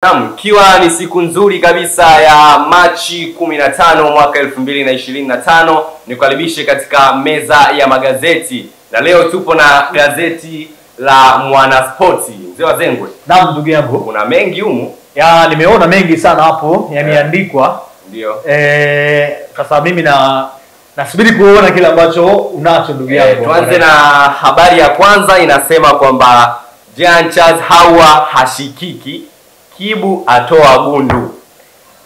Naam, ikiwa ni siku nzuri kabisa ya Machi 15 mwaka 2025, nikukaribishe katika meza ya magazeti. Na leo tupo na gazeti la Mwanaspoti. Mzee wa Zengwe. Naam ndugu yangu. Kuna mengi humu. Ya nimeona mengi sana hapo yameandikwa. Ndio. Sasa mimi nasubiri kuona kile ambacho unacho ndugu yangu. Tuanze na habari ya kwanza, inasema kwamba Jean Charles Ahoua hashikiki, Kibu atoa gundu.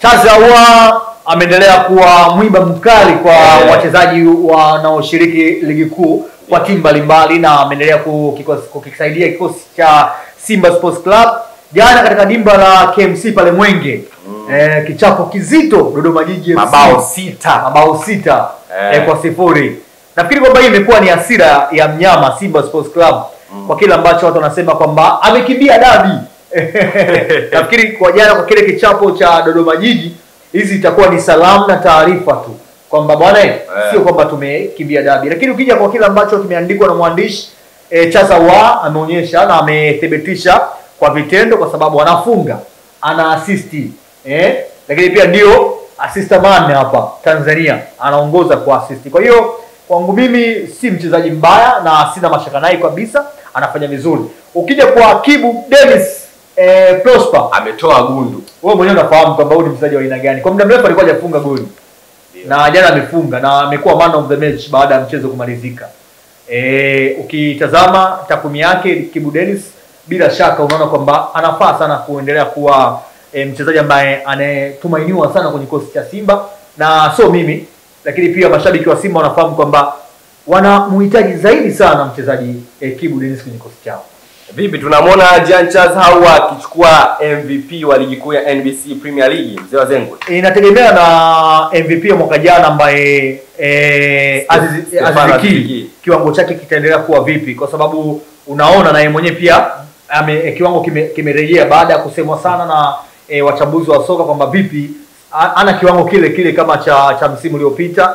Charles Ahoua ameendelea kuwa mwiba mkali kwa wachezaji wanaoshiriki ligi kuu kwa timu mbalimbali, na ameendelea kukisaidia kikosi cha Simba Sports Club. Jana katika dimba la KMC pale Mwenge, kichapo kizito Dodoma Jiji FC, mabao sita kwa 0. Nafikiri kwamba hii imekuwa ni hasira ya mnyama Simba Sports Club kwa kile ambacho watu wanasema kwamba amekimbia dabi. Nafikiri kwa jana kwa kile kichapo cha Dodoma Jiji, hizi itakuwa ni salamu na taarifa tu kwamba bwana sio kwamba tumekimbia dabi. Lakini ukija kwa kile ambacho kimeandikwa na mwandishi, Charles Ahoua ameonyesha na amethibitisha kwa vitendo, kwa sababu anafunga, ana assist, lakini pia ndio assist man hapa Tanzania, anaongoza kwa assist. Kwa hiyo kwangu mimi si mchezaji mbaya na sina mashaka naye kabisa, anafanya vizuri. Ukija kwa Kibu Dennis Prosper ametoa gundu. Wewe mwenyewe unafahamu kwamba huyu ni mchezaji wa aina gani. Kwa muda mrefu alikuwa hajafunga goli. Na jana amefunga na amekuwa man of the match baada ya mchezo kumalizika. Ukitazama takwimu yake Kibu Dennis, bila shaka unaona kwamba anafaa sana kuendelea kuwa mchezaji ambaye anayetumainiwa sana kwenye kikosi cha Simba, na so mimi, lakini pia mashabiki wa Simba wanafahamu kwamba wanamhitaji zaidi sana mchezaji Kibu Dennis kwenye kikosi chao. Vipi, tunamwona Jean Charles Ahoua akichukua MVP wa ligi kuu ya NBC Premier League, mzee wa Zengwe? Inategemea na MVP ya mwaka jana ambaye Aziz Ki kiwango chake kitaendelea kuwa vipi, kwa sababu unaona na yeye mwenyewe pia kiwango kimerejea baada ya kusemwa sana na wachambuzi wa soka kwamba vipi ana kiwango kile kama cha msimu uliopita.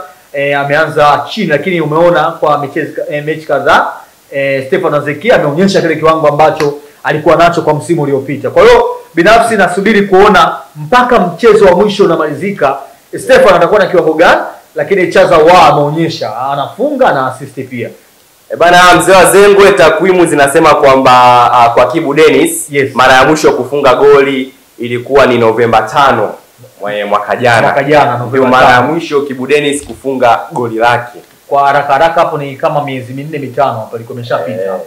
Ameanza chini, lakini umeona kwa mechi kadhaa Stefan Azekia ameonyesha kile kiwango ambacho alikuwa nacho kwa msimu uliopita. Kwa hiyo binafsi nasubiri kuona mpaka mchezo wa mwisho unamalizika Stefan atakuwa na kiwango gani, lakini Charles Ahoua ameonyesha anafunga na assist pia. Bana mzee wa Zengwe, takwimu zinasema kwamba kwa Kibu Dennis mara ya mwisho kufunga goli ilikuwa ni Novemba 5 mwaka jana. Ndio mara ya mwisho Kibu Dennis kufunga goli lake. Kwa haraka hapo ni kama miezi 4-5 hapo alikuwa ameshapita hapo.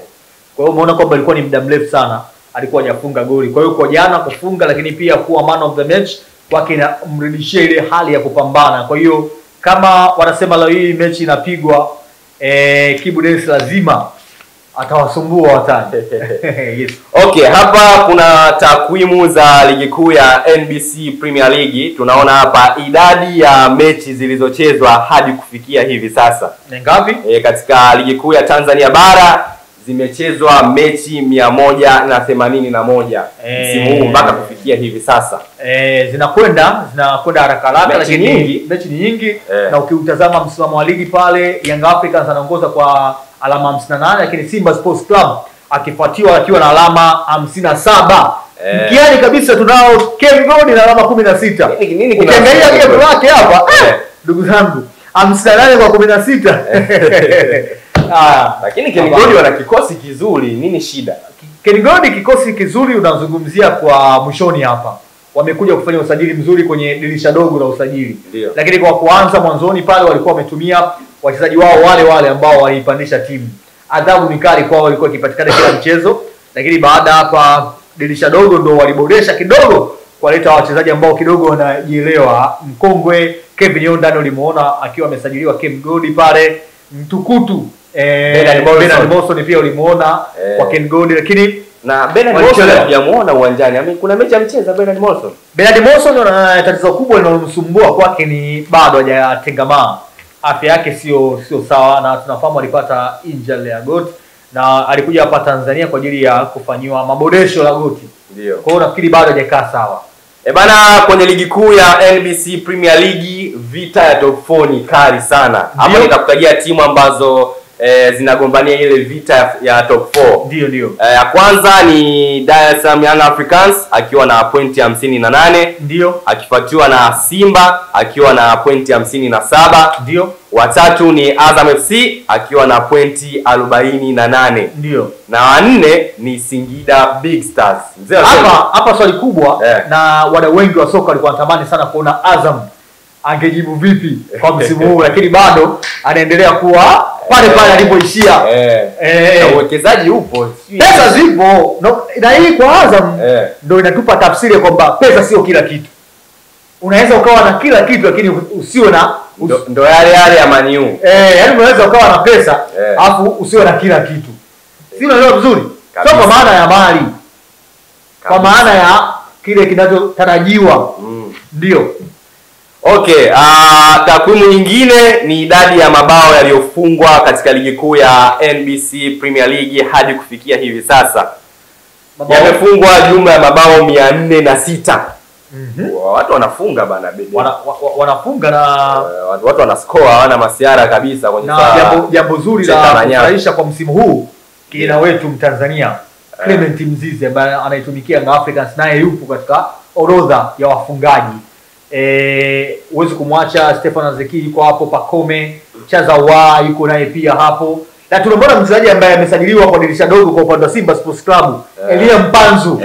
Kwa hiyo umeona kwamba ilikuwa ni muda mrefu sana alikuwa hajafunga goli. Kwa hiyo kwa jana kufunga, lakini pia kuwa man of the match kwake inamrudishia ile hali ya kupambana. Kwa hiyo kama wanasema leo hii mechi inapigwa, Kibu Dennis lazima atawasumbua watani. Yes. Okay, hapa kuna takwimu za ligi kuu ya NBC Premier League. Tunaona hapa idadi ya mechi zilizochezwa hadi kufikia hivi sasa. Ni ngapi? Katika ligi kuu ya Tanzania bara zimechezwa mechi 181 msimu huu mpaka kufikia hivi sasa. Zinakwenda haraka, lakini mechi ni nyingi. Na ukiutazama msimamo wa ligi pale, Young Africans anaongoza kwa alama 58, lakini Simba Sports Club akifuatiwa akiwa na alama 57. Mkiani kabisa tunao Ken Gold na alama 16. Ukiangalia game lake hapa, ndugu zangu, 58 kwa 16. Lakini Ken Gold wana kikosi kizuri, nini shida? Ken Gold kikosi kizuri unazungumzia kwa mwishoni hapa. Wamekuja kufanya usajili mzuri kwenye dirisha dogo la usajili. Lakini kwa kuanza mwanzoni pale walikuwa wametumia wachezaji wao wale ambao waliipandisha timu. Adhabu ni kali kwao, walikuwa ikipatikana kila mchezo, lakini baada hapa dirisha dogo ndo waliboresha kidogo, kuwaleta wachezaji ambao kidogo wanajielewa. Mkongwe Kevin Yondani ulimuona akiwa amesajiliwa Ken Gold pale. Mtukutu Bernard Morrison pia ulimuona kwa Ken Gold, lakini na Bernard Morrison hajamuona uwanjani. Kuna mechi amecheza Bernard Morrison. Bernard Morrison na tatizo kubwa linalomsumbua kwake ni bado hajatengamaa. Afya yake sio sawa, na tunafahamu alipata injury ya goti na alikuja hapa Tanzania kwa ajili ya kufanywa maboresho la goti. Ndio. Kwa hiyo nafikiri bado hajakaa sawa. Bana, kwenye ligi kuu ya NBC Premier League vita ya top 4 ni kali sana. Hapa nitakutajia timu ambazo zinagombania ile vita ya top 4. Ndio. Ya kwanza ni Dar es Salaam Young Africans akiwa na pointi 58. Ndio. Akifuatiwa na Simba akiwa na pointi 57. Ndio. Watatu ni Azam FC akiwa na pointi 48. Ndio. Na wanne ni Singida Big Stars. Hapa swali kubwa na wadau wengi wa soka walikuwa wanatamani sana kuona Azam angejibu vipi kwa msimu huu, lakini bado anaendelea kuwa pale alipoishia. Na uwekezaji upo, pesa zipo, na hii kwa Azam ndio inatupa tafsiri kwamba pesa sio kila kitu. Unaweza ukawa na kila kitu lakini usiwe na ndo yale ya Man U. Yaani unaweza ukawa na pesa alafu usiwe na kila kitu. Si unaelewa vizuri? Sio kwa maana ya mali. Kwa maana ya kile kinachotarajiwa. Ndio. Okay, takwimu nyingine ni idadi ya mabao yaliyofungwa katika ligi kuu ya NBC Premier League hadi kufikia hivi sasa. Yamefungwa jumla ya mabao 406. Watu wanafunga bana baby. Wanafunga na watu wana score, hawana masiara kabisa kwenye jambo zuri la kufurahisha kwa msimu huu. Kijana wetu Mtanzania Clement Mzize ambaye anaitumikia Young Africans naye yupo katika orodha ya wafungaji. Uwezi kumwacha Stefan Azeki yuko hapo, Pakome Chazawa yuko naye pia hapo. Na tunamwona mchezaji ambaye amesajiliwa kwa dirisha dogo kwa upande wa Simba Sports Club, Elia Mpanzu.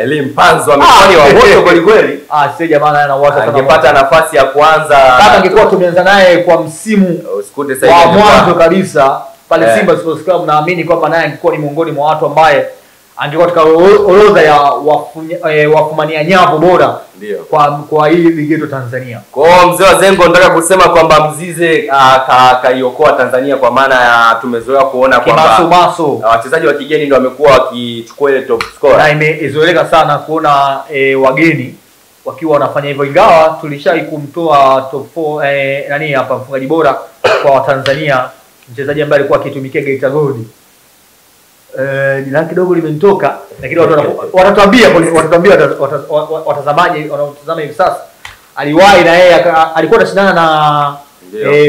Amefanya wa moto kweli kweli. Sasa jamaa anawaza sana angepata nafasi ya kwanza. Kama angekuwa tumeanza naye kwa msimu wa mwanzo kabisa pale Simba Sports Club, naamini kwamba naye angekuwa ni miongoni mwa watu ambaye angekuwa katika orodha ya wafumania nyavu bora kwa hii ligi yetu Tanzania. Kwa mzee wa Zengo nataka kusema kwamba Mzize kaiokoa Tanzania, kwa maana ya tumezoea kuona kwamba wachezaji wa kigeni ndio wamekuwa wakichukua ile top scorer. Na imezoeleka sana kuona wageni wakiwa wanafanya hivyo, ingawa tulishai kumtoa top 4 hapa mfungaji bora kwa Tanzania, mchezaji ambaye alikuwa akitumikia Geita Gold. Jina kidogo limenitoka, lakini watatuambia watazamaji wanaotazama hivi sasa. Aliwahi na yeye alikuwa anashindana na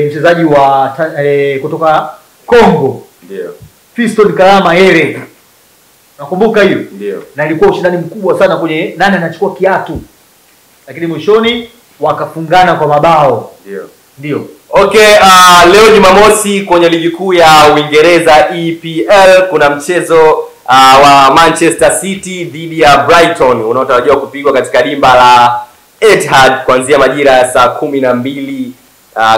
mchezaji wa kutoka Kongo. Ndio. Fiston Kalama Here. Nakumbuka hiyo? Ndio. Na ilikuwa ushindani mkubwa sana kwenye nani anachukua kiatu. Lakini mwishoni wakafungana kwa mabao. Ndio. Okay, leo Jumamosi kwenye ligi kuu ya Uingereza EPL kuna mchezo wa Manchester City dhidi ya Brighton unaotarajiwa kupigwa katika dimba la Etihad kuanzia majira ya saa 12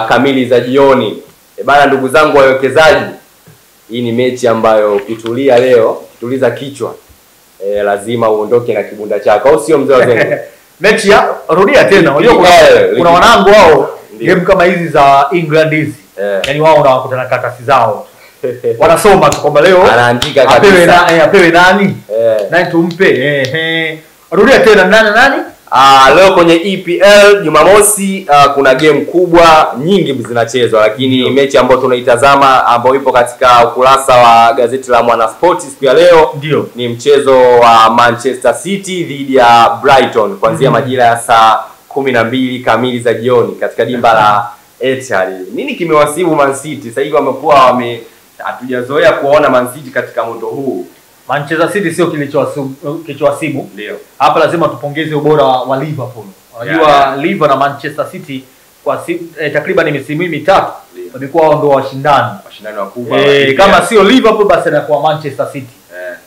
kamili za jioni. Bana ndugu zangu wawekezaji, hii ni mechi ambayo ukitulia leo, ukituliza kichwa, lazima uondoke na kibunda chako, au sio mzee wa Zengo? Mechi ya rudia tena. Unajua kuna wanangu wao game kama hizi za England hizi. Yaani wao wanakuta na karatasi zao. Wanasoma tu kwamba leo anaandika kabisa. Apewe nani? Nani tumpe? Rudia tena nani? Leo kwenye EPL Jumamosi kuna game kubwa nyingi zinachezwa, lakini mechi ambayo tunaitazama ambayo ipo katika ukurasa wa gazeti la Mwanaspoti siku ya leo ni mchezo wa Manchester City dhidi ya Brighton kuanzia majira ya saa 12 kamili za jioni katika dimba la Etihad. Nini kimewasibu Man City? Sasa hivi wamekuwa hatujazoea kuona Man City katika moto huu. Manchester City sio kilichowasibu. Ndio. Hapa lazima tupongeze ubora wa Liverpool. Unajua Liverpool na Manchester City kwa takriban misimu mitatu wamekuwa ndio washindani wakubwa. Kama sio Liverpool basi inakuwa Manchester City.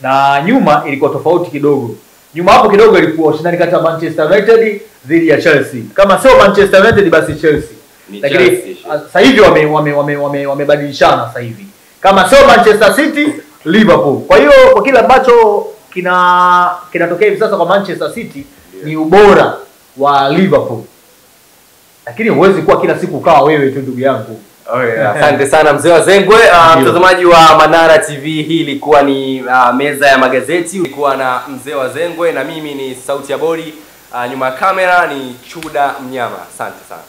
Na nyuma ilikuwa tofauti kidogo. Nyuma hapo kidogo ilikuwa ushindani kati ya Manchester United dhidi ya Chelsea. Kama sio Manchester United basi Chelsea. Lakini sasa hivi wamebadilishana sasa hivi. Kama sio Manchester City, Liverpool. Kwa hiyo kwa kile ambacho kinatokea hivi sasa kwa Manchester City ni ubora wa Liverpool. Lakini huwezi kuwa kila siku ukawa wewe tu ndugu yangu. Asante sana mzee wa Zengwe. Mtazamaji wa Manara TV, hii ilikuwa ni meza ya magazeti. Ilikuwa na mzee wa Zengwe na mimi ni Sauti ya Bodi. Nyuma ya kamera ni Chuda Mnyama. Asante sana.